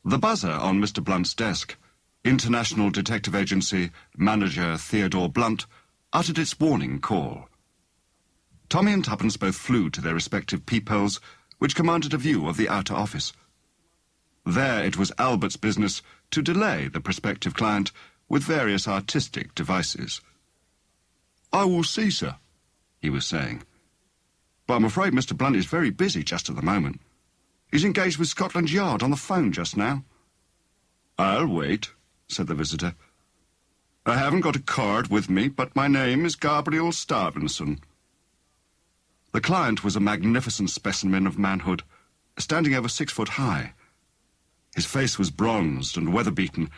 The buzzer on Mr. Blunt's desk, International Detective Agency Manager Theodore Blunt, uttered its warning call. Tommy and Tuppence both flew to their respective peepholes, which commanded a view of the outer office. There it was Albert's business to delay the prospective client with various artistic devices. "I will see, sir," he was saying. "But I'm afraid Mr. Blunt is very busy just at the moment. He's engaged with Scotland Yard on the phone just now." "I'll wait," said the visitor. "I haven't got a card with me, but my name is Gabriel Starvenson." The client was a magnificent specimen of manhood, standing over 6 foot high. His face was bronzed and weather-beaten,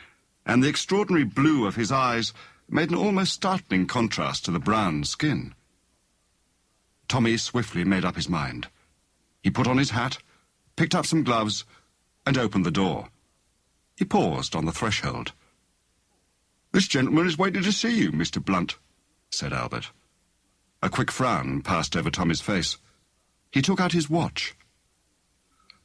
and the extraordinary blue of his eyes made an almost startling contrast to the brown skin. Tommy swiftly made up his mind. He put on his hat, picked up some gloves, and opened the door. He paused on the threshold. "This gentleman is waiting to see you, Mr. Blunt," said Albert. A quick frown passed over Tommy's face. He took out his watch.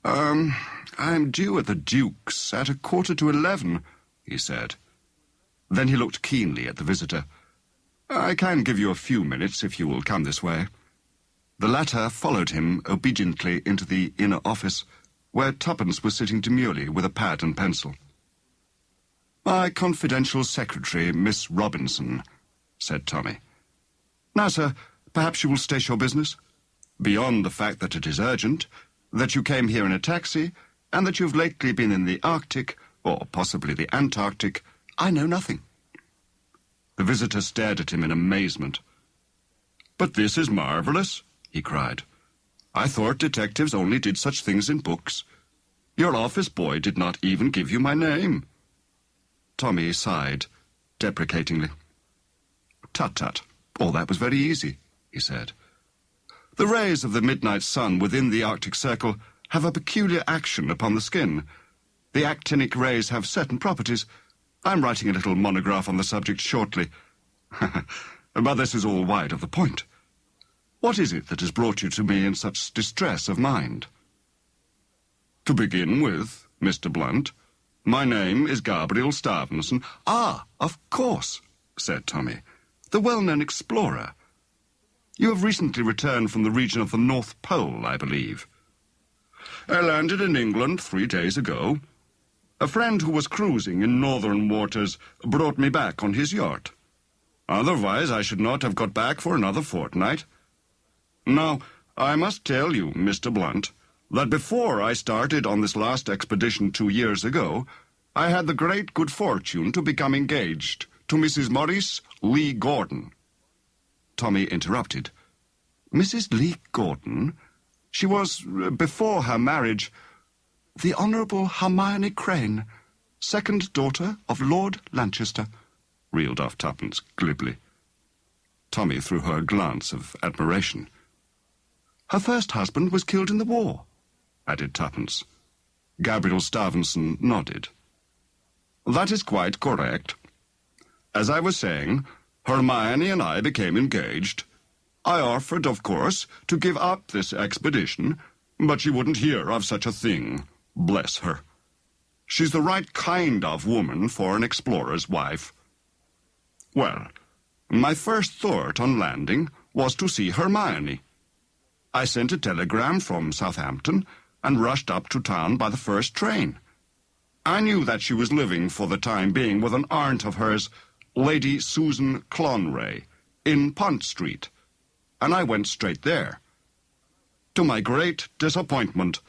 I'm due at the Duke's at 11:15, he said. Then he looked keenly at the visitor. "I can give you a few minutes if you will come this way." The latter followed him obediently into the inner office, where Tuppence was sitting demurely with a pad and pencil. "My confidential secretary, Miss Robinson," said Tommy. "Now, sir, perhaps you will state your business? Beyond the fact that it is urgent, that you came here in a taxi, and that you've lately been in the Arctic, or possibly the Antarctic, I know nothing." The visitor stared at him in amazement. "But this is marvellous," he cried. "I thought detectives only did such things in books. Your office boy did not even give you my name." Tommy sighed deprecatingly. "Tut-tut, all that was very easy," he said. "The rays of the midnight sun within the Arctic Circle have a peculiar action upon the skin. The actinic rays have certain properties. I'm writing a little monograph on the subject shortly. But this is all wide of the point. What is it that has brought you to me in such distress of mind?" "To begin with, Mr. Blunt, my name is Gabriel Starvenson." "Ah, of course," said Tommy. "The well-known explorer. You have recently returned from the region of the North Pole, I believe." "I landed in England 3 days ago. A friend who was cruising in northern waters brought me back on his yacht. Otherwise, I should not have got back for another fortnight. Now, I must tell you, Mr. Blunt, that before I started on this last expedition 2 years ago, I had the great good fortune to become engaged to Mrs. Maurice Lee Gordon." Tommy interrupted. "Mrs. Lee Gordon? She was, before her marriage, the Honourable Hermione Crane, second daughter of Lord Lanchester," reeled off Tuppence glibly. Tommy threw her a glance of admiration. "Her first husband was killed in the war," added Tuppence. Gabriel Starvenson nodded. "That is quite correct. As I was saying, Hermione and I became engaged. I offered, of course, to give up this expedition, but she wouldn't hear of such a thing. Bless her. She's the right kind of woman for an explorer's wife. Well, my first thought on landing was to see Hermione. I sent a telegram from Southampton and rushed up to town by the first train. I knew that she was living for the time being with an aunt of hers, Lady Susan Clonray, in Pont Street, and I went straight there. To my great disappointment,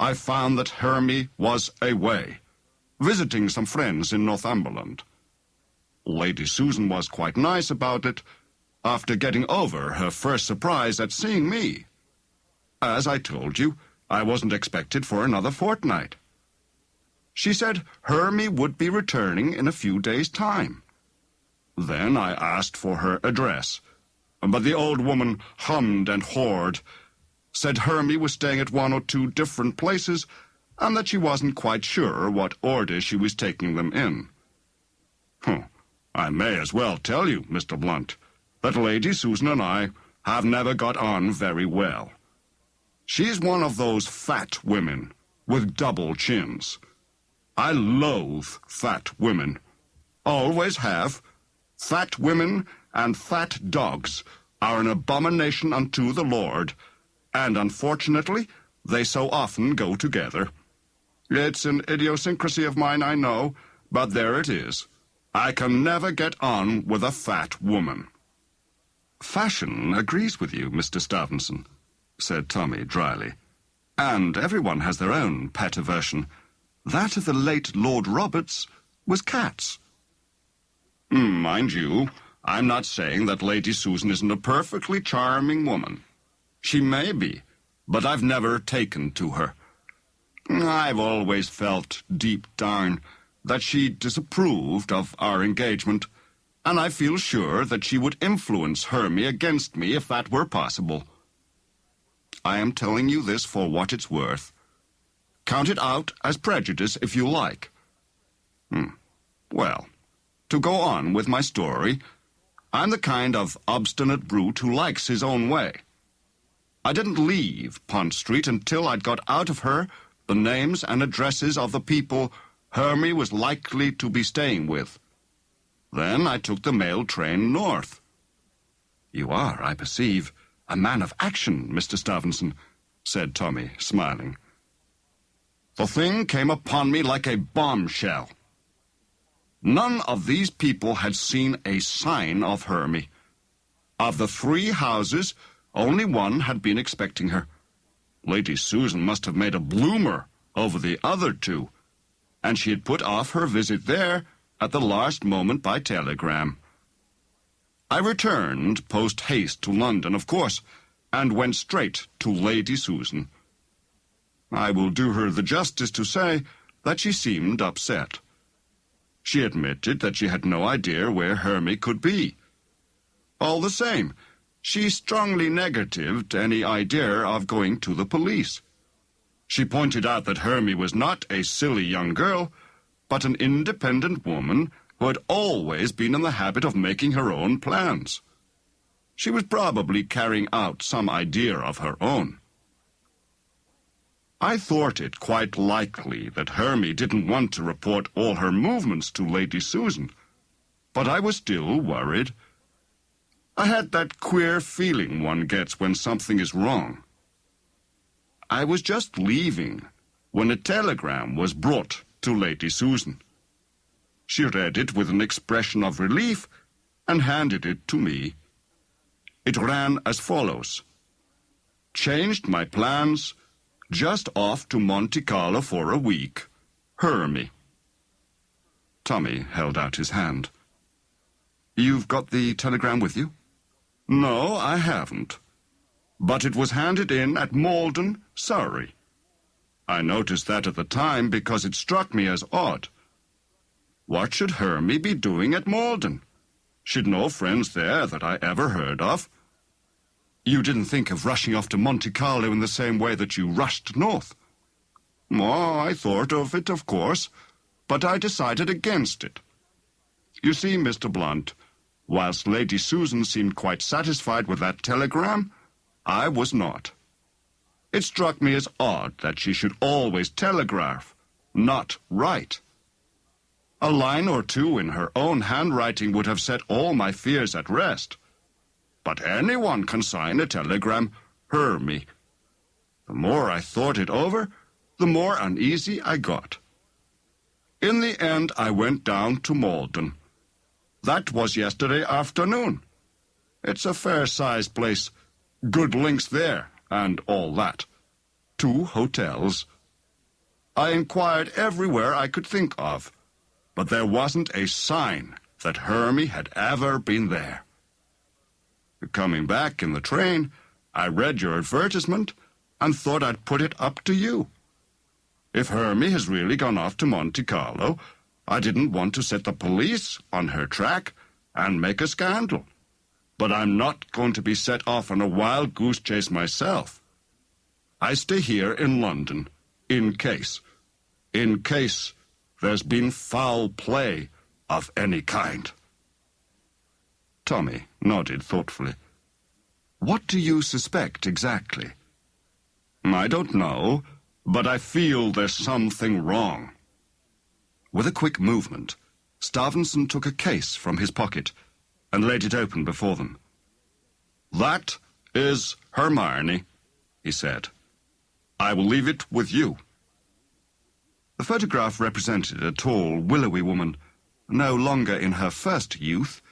I found that Hermie was away, visiting some friends in Northumberland. Lady Susan was quite nice about it, after getting over her first surprise at seeing me. As I told you, I wasn't expected for another fortnight. She said Hermie would be returning in a few days' time. Then I asked for her address, but the old woman hummed and hawed, said Hermie was staying at 1 or 2 different places, and that she wasn't quite sure what order she was taking them in. I may as well tell you, Mr. Blunt, that Lady Susan and I have never got on very well. She's one of those fat women with double chins. I loathe fat women. Always have. Fat women and fat dogs are an abomination unto the Lord, and unfortunately, they so often go together. It's an idiosyncrasy of mine, I know, but there it is. I can never get on with a fat woman. Fashion agrees with you, Mr. Stavenson, said Tommy dryly. And everyone has their own pet aversion. That of the late Lord Roberts was cats. Mind you, I'm not saying that Lady Susan isn't a perfectly charming woman. She may be, but I've never taken to her. I've always felt deep down that she disapproved of our engagement, and I feel sure that she would influence Hermie against me if that were possible. I am telling you this for what it's worth. Count it out as prejudice if you like. Well, to go on with my story, I'm the kind of obstinate brute who likes his own way. I didn't leave Pont Street until I'd got out of her the names and addresses of the people Hermie was likely to be staying with. Then I took the mail train north. You are, I perceive, a man of action, Mr. Stavenson, said Tommy, smiling. The thing came upon me like a bombshell. None of these people had seen a sign of Hermie. Of the 3 houses, only one had been expecting her. Lady Susan must have made a bloomer over the other 2, and she had put off her visit there at the last moment by telegram. I returned post-haste to London, of course, and went straight to Lady Susan. I will do her the justice to say that she seemed upset. She admitted that she had no idea where Hermie could be. All the same, she strongly negatived any idea of going to the police. She pointed out that Hermie was not a silly young girl, but an independent woman who had always been in the habit of making her own plans. She was probably carrying out some idea of her own. I thought it quite likely that Hermie didn't want to report all her movements to Lady Susan, but I was still worried. I had that queer feeling one gets when something is wrong. I was just leaving when a telegram was brought to Lady Susan. She read it with an expression of relief and handed it to me. It ran as follows. Changed my plans, just off to Monte Carlo for a week. Hermie. Tommy held out his hand. You've got the telegram with you? No, I haven't. But it was handed in at Malden, Surrey. I noticed that at the time because it struck me as odd. What should Hermie be doing at Malden? She'd no friends there that I ever heard of. You didn't think of rushing off to Monte Carlo in the same way that you rushed north? Oh, I thought of it, of course, but I decided against it. You see, Mr. Blunt, whilst Lady Susan seemed quite satisfied with that telegram, I was not. It struck me as odd that she should always telegraph, not write. A line or 2 in her own handwriting would have set all my fears at rest. But anyone can sign a telegram, Hermie. The more I thought it over, the more uneasy I got. In the end, I went down to Malden. That was yesterday afternoon. It's a fair-sized place, good links there, and all that. 2 hotels. I inquired everywhere I could think of, but there wasn't a sign that Hermie had ever been there. Coming back in the train, I read your advertisement and thought I'd put it up to you. If Hermie has really gone off to Monte Carlo, I didn't want to set the police on her track and make a scandal. But I'm not going to be set off on a wild goose chase myself. I stay here in London, in case there's been foul play of any kind. Tommy nodded thoughtfully. What do you suspect exactly? I don't know, but I feel there's something wrong. With a quick movement, Stavenson took a case from his pocket and laid it open before them. "That is Hermione," he said. "I will leave it with you." The photograph represented a tall, willowy woman, no longer in her first youth,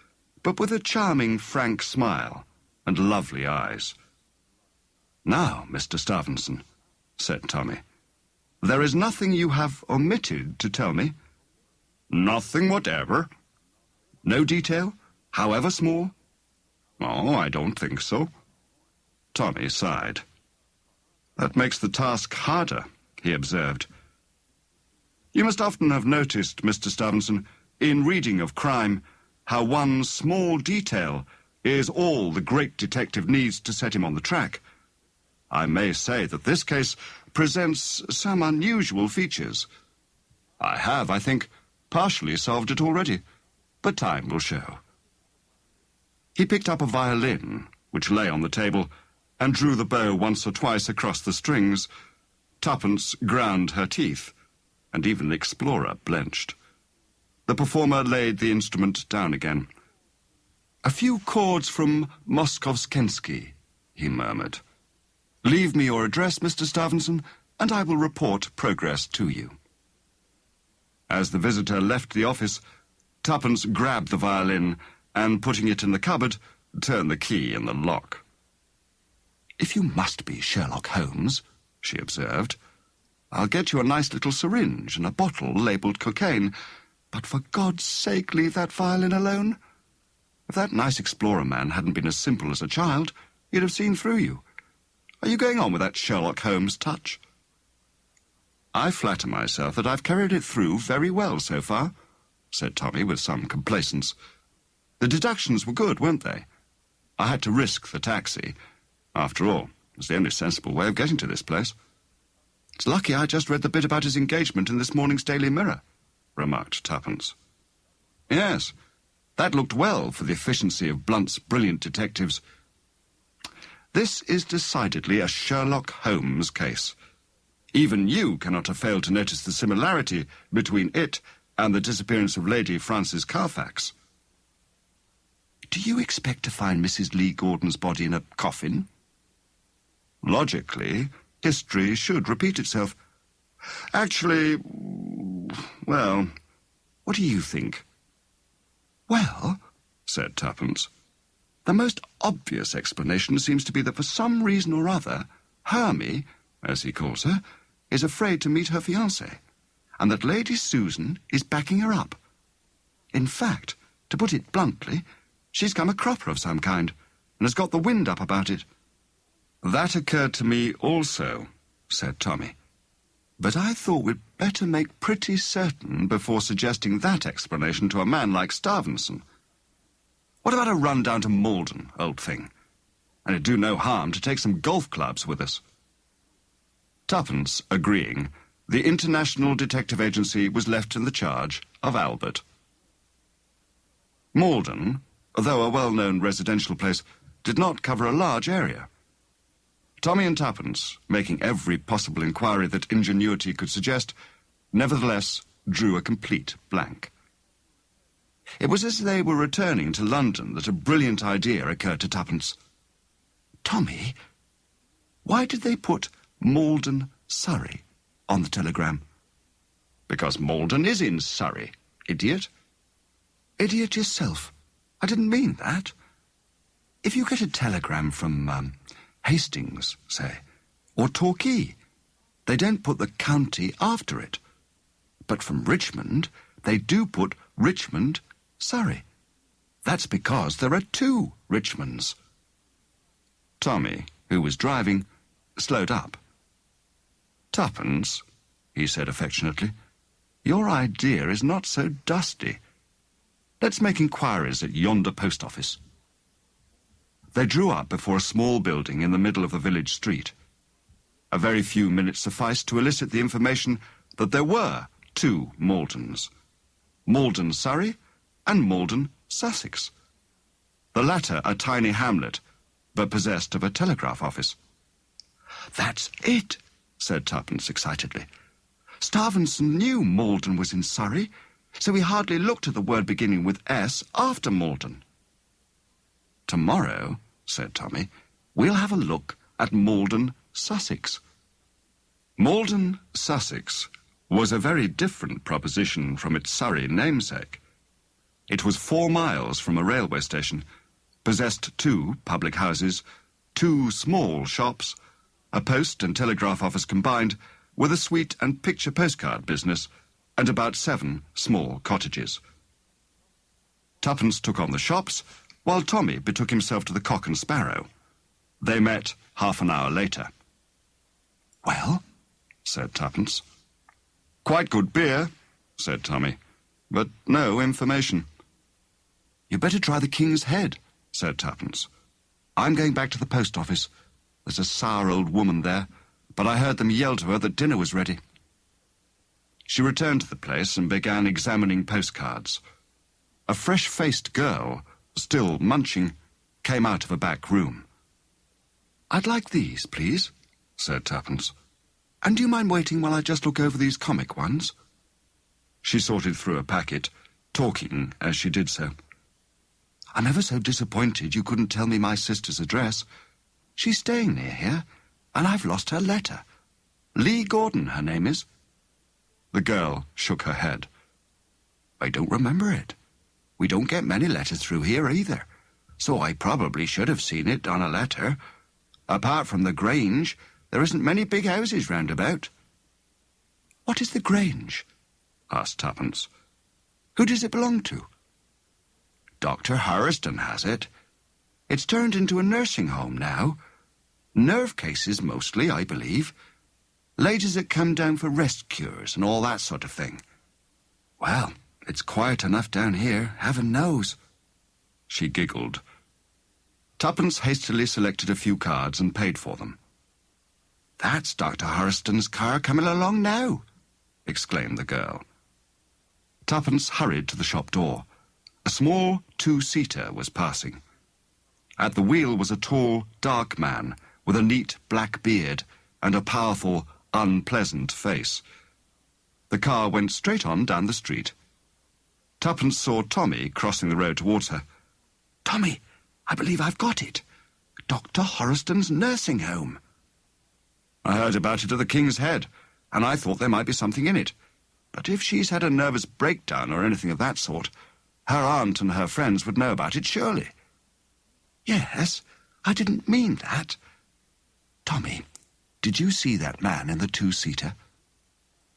but with a charming, frank smile and lovely eyes. "Now, Mr. Stavenson," said Tommy, "there is nothing you have omitted to tell me?" "Nothing whatever." "No detail, however small?" "Oh, I don't think so." Tommy sighed. "That makes the task harder," he observed. "You must often have noticed, Mr. Stavenson, in reading of crime, how one small detail is all the great detective needs to set him on the track. I may say that this case presents some unusual features. I have, I think, partially solved it already, but time will show." He picked up a violin, which lay on the table, and drew the bow once or twice across the strings. Tuppence ground her teeth, and even the explorer blenched. The performer laid the instrument down again. "A few chords from Moskovskensky," he murmured. "Leave me your address, Mr. Stavenson, and I will report progress to you." As the visitor left the office, Tuppence grabbed the violin and, putting it in the cupboard, turned the key in the lock. "If you must be Sherlock Holmes," she observed, "I'll get you a nice little syringe and a bottle labelled cocaine, but for God's sake leave that violin alone. If that nice explorer man hadn't been as simple as a child, he'd have seen through you. Are you going on with that Sherlock Holmes touch?" "I flatter myself that I've carried it through very well so far," said Tommy with some complacence. "The deductions were good, weren't they? I had to risk the taxi. After all, it's the only sensible way of getting to this place." "It's lucky I just read the bit about his engagement in this morning's Daily Mirror," remarked Tuppence. "Yes, that looked well for the efficiency of Blunt's brilliant detectives. This is decidedly a Sherlock Holmes case. Even you cannot have failed to notice the similarity between it and the disappearance of Lady Frances Carfax." "Do you expect to find Mrs. Lee Gordon's body in a coffin?" "Logically, history should repeat itself. Actually, well, what do you think?" "Well," said Tuppence, "the most obvious explanation seems to be that for some reason or other, Hermie, as he calls her, is afraid to meet her fiancé, and that Lady Susan is backing her up. In fact, to put it bluntly, she's come a cropper of some kind, and has got the wind up about it." "That occurred to me also," said Tommy. "But I thought we'd better make pretty certain before suggesting that explanation to a man like Stavenson. What about a run down to Malden, old thing? And it'd do no harm to take some golf clubs with us." Tuppence agreeing, the International Detective Agency was left in the charge of Albert. Malden, though a well-known residential place, did not cover a large area. Tommy and Tuppence, making every possible inquiry that ingenuity could suggest, nevertheless drew a complete blank. It was as they were returning to London that a brilliant idea occurred to Tuppence. "Tommy, why did they put Malden, Surrey, on the telegram?" "Because Malden is in Surrey, idiot." "Idiot yourself. I didn't mean that. If you get a telegram from, Hastings, say, or Torquay, they don't put the county after it. But from Richmond, they do put Richmond, Surrey. That's because there are 2 Richmonds." Tommy, who was driving, slowed up. "Tuppence," he said affectionately, "your idea is not so dusty. Let's make inquiries at yonder post office." They drew up before a small building in the middle of the village street. A very few minutes sufficed to elicit the information that there were 2 Maldens. Malden, Surrey, and Malden, Sussex. The latter a tiny hamlet, but possessed of a telegraph office. "That's it," said Tuppence excitedly. Starvenson knew Malden was in Surrey, so he hardly looked at the word beginning with S after Malden. "Tomorrow," said Tommy, "we'll have a look at Malden, Sussex." Malden, Sussex was a very different proposition from its Surrey namesake. It was 4 miles from a railway station, possessed 2 public houses, 2 small shops, a post and telegraph office combined, with a sweet and picture postcard business, and about 7 small cottages. Tuppence took on the shops, while Tommy betook himself to the Cock and Sparrow. They met half an hour later. "Well?" said Tuppence. "Quite good beer," said Tommy, "but no information." "You'd better try the King's Head," said Tuppence. "I'm going back to the post office. There's a sour old woman there, but I heard them yell to her that dinner was ready." She returned to the place and began examining postcards. A fresh-faced girl, still munching, came out of a back room. "I'd like these, please," said Tuppence. "And do you mind waiting while I just look over these comic ones?" She sorted through a packet, talking as she did so. "I'm ever so disappointed you couldn't tell me my sister's address. She's staying near here, and I've lost her letter. Lee Gordon, her name is." The girl shook her head. "I don't remember it. We don't get many letters through here either, so I probably should have seen it on a letter. Apart from the Grange, there isn't many big houses round about." "What is the Grange?" asked Tuppence. "Who does it belong to?" "Dr. Harriston has it. It's turned into a nursing home now. Nerve cases mostly, I believe. Ladies that come down for rest cures and all that sort of thing. Well, it's quiet enough down here, heaven knows." She giggled. Tuppence hastily selected a few cards and paid for them. "That's Dr. Harriston's car coming along now," exclaimed the girl. Tuppence hurried to the shop door. A small 2-seater was passing. At the wheel was a tall, dark man with a neat black beard and a powerful, unpleasant face. The car went straight on down the street. Tuppence saw Tommy crossing the road towards her. "Tommy, I believe I've got it. Dr. Harriston's nursing home." "I heard about it at the King's Head, and I thought there might be something in it. But if she's had a nervous breakdown or anything of that sort, her aunt and her friends would know about it, surely." "Yes, I didn't mean that. Tommy, did you see that man in the 2-seater?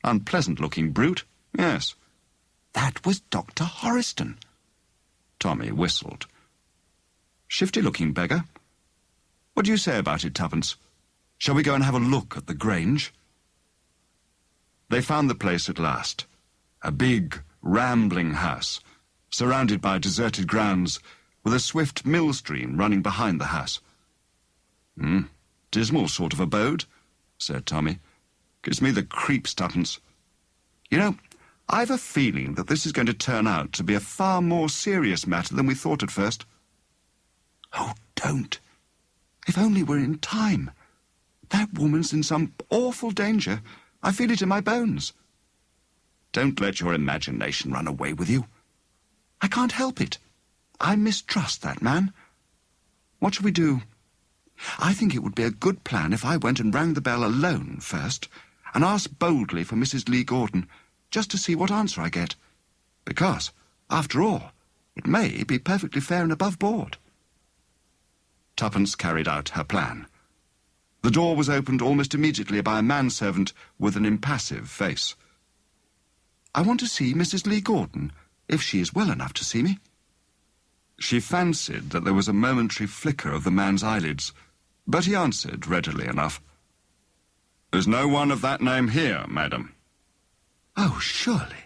Unpleasant-looking brute, yes." "That was Dr. Harriston." Tommy whistled. "Shifty-looking beggar. What do you say about it, Tuppence? Shall we go and have a look at the Grange?" They found the place at last. A big, rambling house, surrounded by deserted grounds, with a swift mill stream running behind the house. "Dismal sort of abode," said Tommy. "Gives me the creeps, Tuppence. You know, I've a feeling that this is going to turn out to be a far more serious matter than we thought at first." "Oh, don't. If only we're in time. That woman's in some awful danger. I feel it in my bones." "Don't let your imagination run away with you." "I can't help it. I mistrust that man. What shall we do? I think it would be a good plan if I went and rang the bell alone first and asked boldly for Mrs. Lee Gordon, just to see what answer I get. Because, after all, it may be perfectly fair and above board." Tuppence carried out her plan. The door was opened almost immediately by a manservant with an impassive face. "I want to see Mrs. Lee Gordon, if she is well enough to see me." She fancied that there was a momentary flicker of the man's eyelids, but he answered readily enough. "There's no one of that name here, madam." "Oh, surely.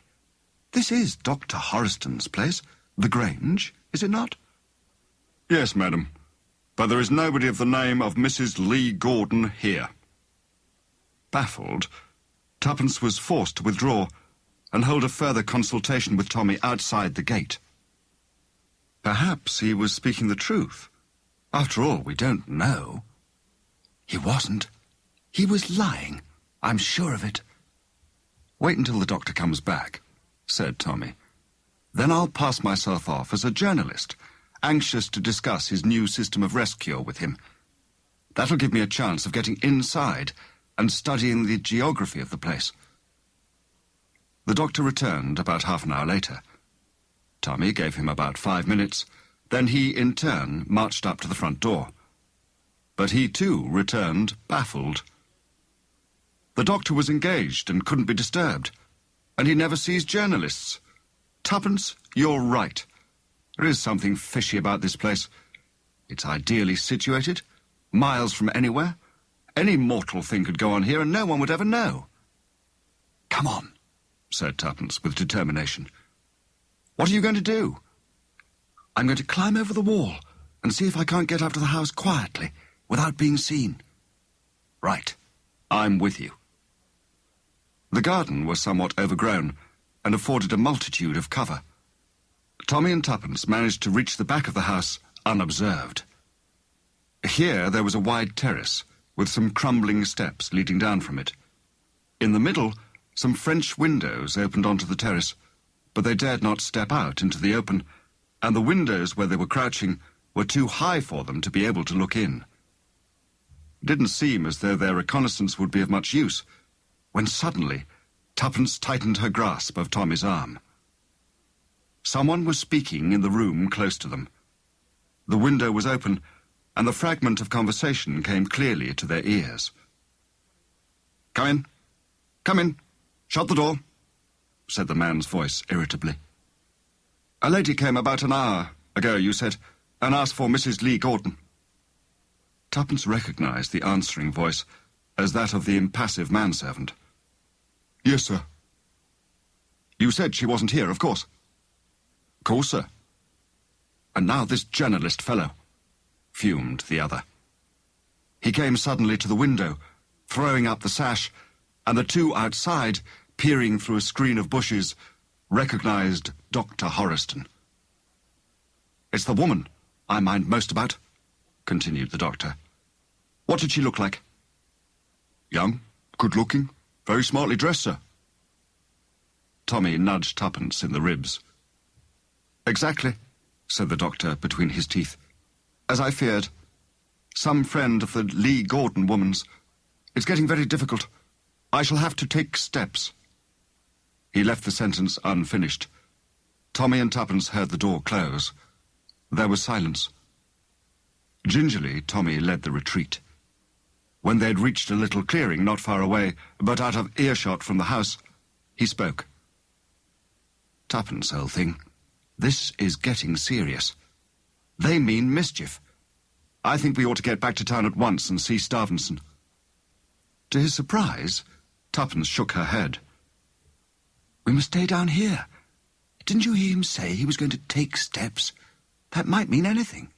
This is Dr. Harriston's place, the Grange, is it not?" "Yes, madam, but there is nobody of the name of Mrs. Lee Gordon here." Baffled, Tuppence was forced to withdraw and hold a further consultation with Tommy outside the gate. Perhaps he was speaking the truth. After all, we don't know. He wasn't. He was lying. I'm sure of it. "Wait until the doctor comes back," said Tommy. "Then I'll pass myself off as a journalist, anxious to discuss his new system of rescue with him. That'll give me a chance of getting inside and studying the geography of the place." The doctor returned about half an hour later. Tommy gave him about 5 minutes, then he, in turn, marched up to the front door. But he, too, returned baffled. The doctor was engaged and couldn't be disturbed, and he never sees journalists. Tuppence, you're right. There is something fishy about this place. It's ideally situated, miles from anywhere. Any mortal thing could go on here and no one would ever know. "Come on," said Tuppence with determination. "What are you going to do?" "I'm going to climb over the wall and see if I can't get up to the house quietly, without being seen." "Right. I'm with you." The garden was somewhat overgrown and afforded a multitude of cover. Tommy and Tuppence managed to reach the back of the house unobserved. Here there was a wide terrace with some crumbling steps leading down from it. In the middle, some French windows opened onto the terrace, but they dared not step out into the open, and the windows where they were crouching were too high for them to be able to look in. It didn't seem as though their reconnaissance would be of much use, when suddenly Tuppence tightened her grasp of Tommy's arm. Someone was speaking in the room close to them. The window was open, and the fragment of conversation came clearly to their ears. "Come in. Come in. Shut the door," said the man's voice irritably. "A lady came about an hour ago, you said, and asked for Mrs. Lee Gordon." Tuppence recognized the answering voice as that of the impassive manservant. "Yes, sir." "You said she wasn't here, of course?" "Of course, sir." "And now this journalist fellow," fumed the other. He came suddenly to the window, throwing up the sash, and the two outside, peering through a screen of bushes, recognized Dr. Horriston. "It's the woman I mind most about," continued the doctor. "What did she look like?" "Young, good-looking, very smartly dressed, sir." Tommy nudged Tuppence in the ribs. "Exactly," said the doctor between his teeth. "As I feared. Some friend of the Lee Gordon woman's. It's getting very difficult. I shall have to take steps." He left the sentence unfinished. Tommy and Tuppence heard the door close. There was silence. Gingerly, Tommy led the retreat. When they had reached a little clearing not far away, but out of earshot from the house, he spoke. "Tuppence, old thing, this is getting serious. They mean mischief. I think we ought to get back to town at once and see Starvenson." To his surprise, Tuppence shook her head. "We must stay down here. Didn't you hear him say he was going to take steps? That might mean anything."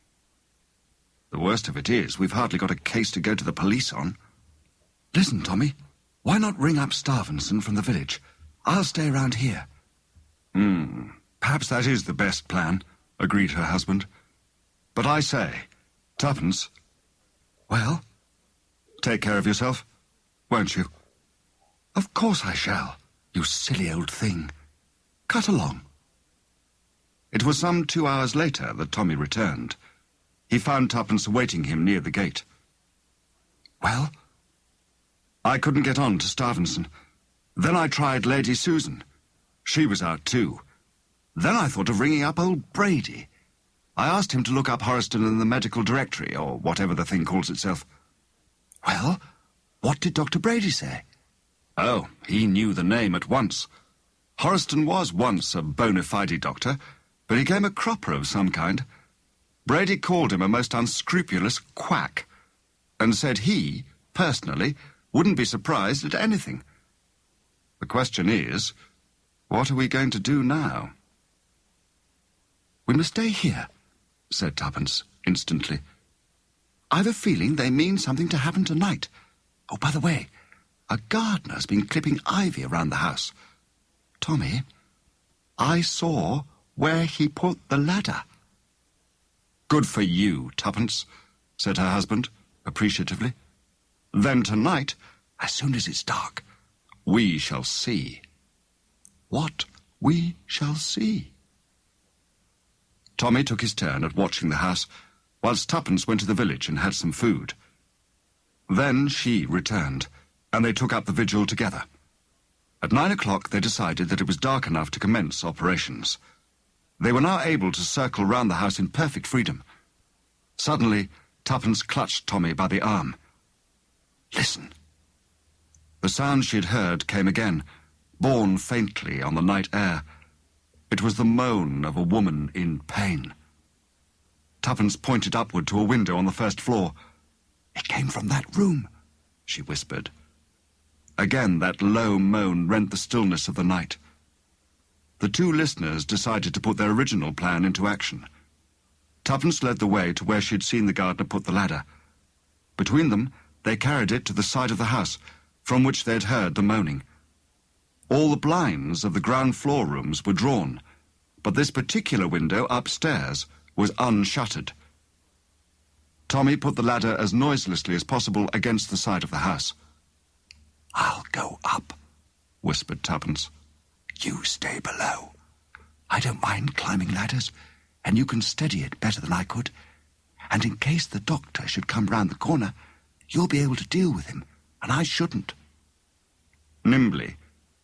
"The worst of it is, we've hardly got a case to go to the police on." "Listen, Tommy, why not ring up Starvenson from the village? I'll stay around here." Perhaps that is the best plan," agreed her husband. "But I say, Tuppence." "Well?" "Take care of yourself, won't you?" "Of course I shall, you silly old thing. Cut along." It was some 2 hours later that Tommy returned. He found Tuppence awaiting him near the gate. "Well?" "I couldn't get on to Starvenson. Then I tried Lady Susan. She was out too. Then I thought of ringing up old Brady. I asked him to look up Horriston in the medical directory, or whatever the thing calls itself." "Well, what did Dr. Brady say?" "Oh, he knew the name at once. Horriston was once a bona fide doctor, but he came a cropper of some kind. Brady called him a most unscrupulous quack, and said he, personally, wouldn't be surprised at anything. The question is, what are we going to do now?" "We must stay here," said Tuppence instantly. "I've a feeling they mean something to happen tonight. Oh, by the way, a gardener's been clipping ivy around the house. Tommy, I saw where he put the ladder." "Good for you, Tuppence," said her husband, appreciatively. "Then tonight, as soon as it's dark, we shall see." what we shall see. Tommy took his turn at watching the house, whilst Tuppence went to the village and had some food. Then she returned, and they took up the vigil together. At 9 o'clock they decided that it was dark enough to commence operations. They were now able to circle round the house in perfect freedom. Suddenly, Tuppence clutched Tommy by the arm. Listen. The sound she had heard came again, borne faintly on the night air. It was the moan of a woman in pain. Tuppence pointed upward to a window on the first floor. It came from that room, she whispered. Again that low moan rent the stillness of the night. The two listeners decided to put their original plan into action. Tuppence led the way to where she had seen the gardener put the ladder. Between them, they carried it to the side of the house, from which they had heard the moaning. All the blinds of the ground floor rooms were drawn, but this particular window upstairs was unshuttered. Tommy put the ladder as noiselessly as possible against the side of the house. "I'll go up," whispered Tuppence. "You stay below. I don't mind climbing ladders, and you can steady it better than I could. And in case the doctor should come round the corner, you'll be able to deal with him, and I shouldn't." Nimbly,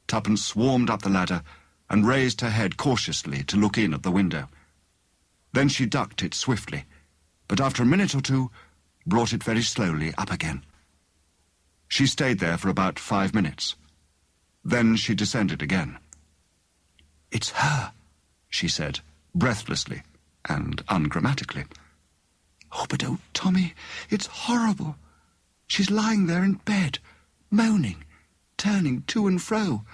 Tuppence swarmed up the ladder and raised her head cautiously to look in at the window. Then she ducked it swiftly, but after a minute or two, brought it very slowly up again. She stayed there for about 5 minutes. Then she descended again. "It's her," she said, breathlessly and ungrammatically. "Oh, but oh, Tommy, it's horrible. She's lying there in bed, moaning, turning to and fro.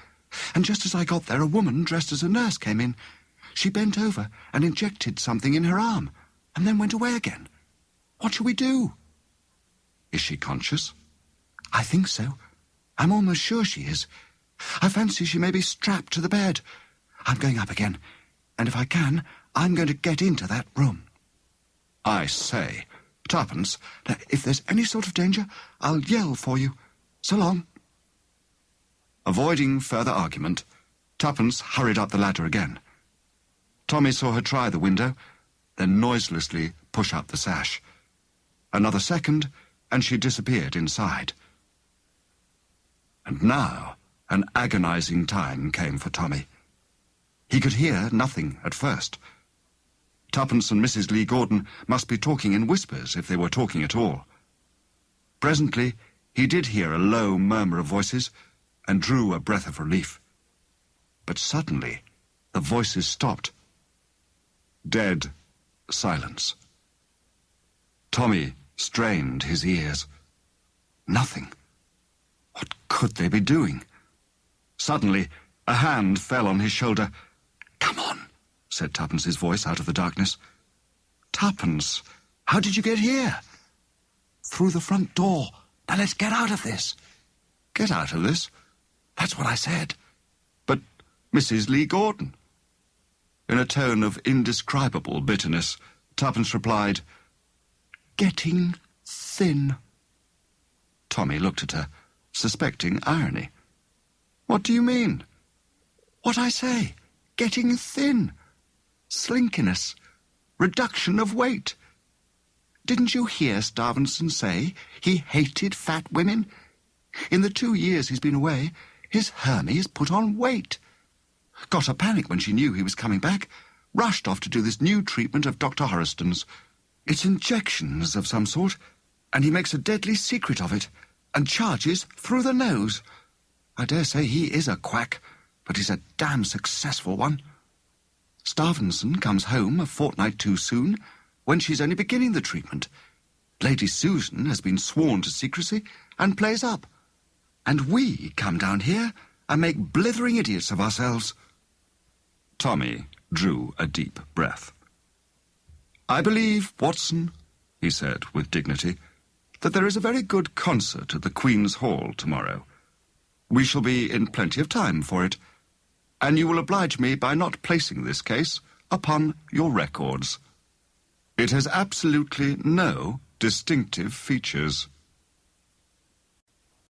And just as I got there, a woman dressed as a nurse came in. She bent over and injected something in her arm, and then went away again. What shall we do?" "Is she conscious?" "I think so. I'm almost sure she is. I fancy she may be strapped to the bed. I'm going up again, and if I can, I'm going to get into that room." "I say, Tuppence, now, if there's any sort of danger, I'll yell for you. So long." Avoiding further argument, Tuppence hurried up the ladder again. Tommy saw her try the window, then noiselessly push up the sash. Another second, and she disappeared inside. And now an agonizing time came for Tommy. He could hear nothing at first. Tuppence and Mrs. Lee Gordon must be talking in whispers if they were talking at all. Presently, he did hear a low murmur of voices and drew a breath of relief. But suddenly, the voices stopped. Dead silence. Tommy strained his ears. Nothing. What could they be doing? Suddenly, a hand fell on his shoulder. "Come on," said Tuppence's voice out of the darkness. "Tuppence, how did you get here?" "Through the front door. Now let's get out of this." "Get out of this?" "That's what I said." "But Mrs. Lee Gordon?" In a tone of indescribable bitterness, Tuppence replied, "Getting thin." Tommy looked at her, suspecting irony. "What do you mean?" "What I say. Getting thin. Slinkiness. Reduction of weight. Didn't you hear Starvenson say he hated fat women? In the 2 years he's been away, his Hermie has put on weight. Got a panic when she knew he was coming back. Rushed off to do this new treatment of Dr. Horriston's. It's injections of some sort, and he makes a deadly secret of it, and charges through the nose. I dare say he is a quack, but he's a damn successful one. Starvenson comes home a fortnight too soon, when she's only beginning the treatment. Lady Susan has been sworn to secrecy and plays up. And we come down here and make blithering idiots of ourselves." Tommy drew a deep breath. "I believe, Watson," he said with dignity, "that there is a very good concert at the Queen's Hall tomorrow. We shall be in plenty of time for it, and you will oblige me by not placing this case upon your records. It has absolutely no distinctive features."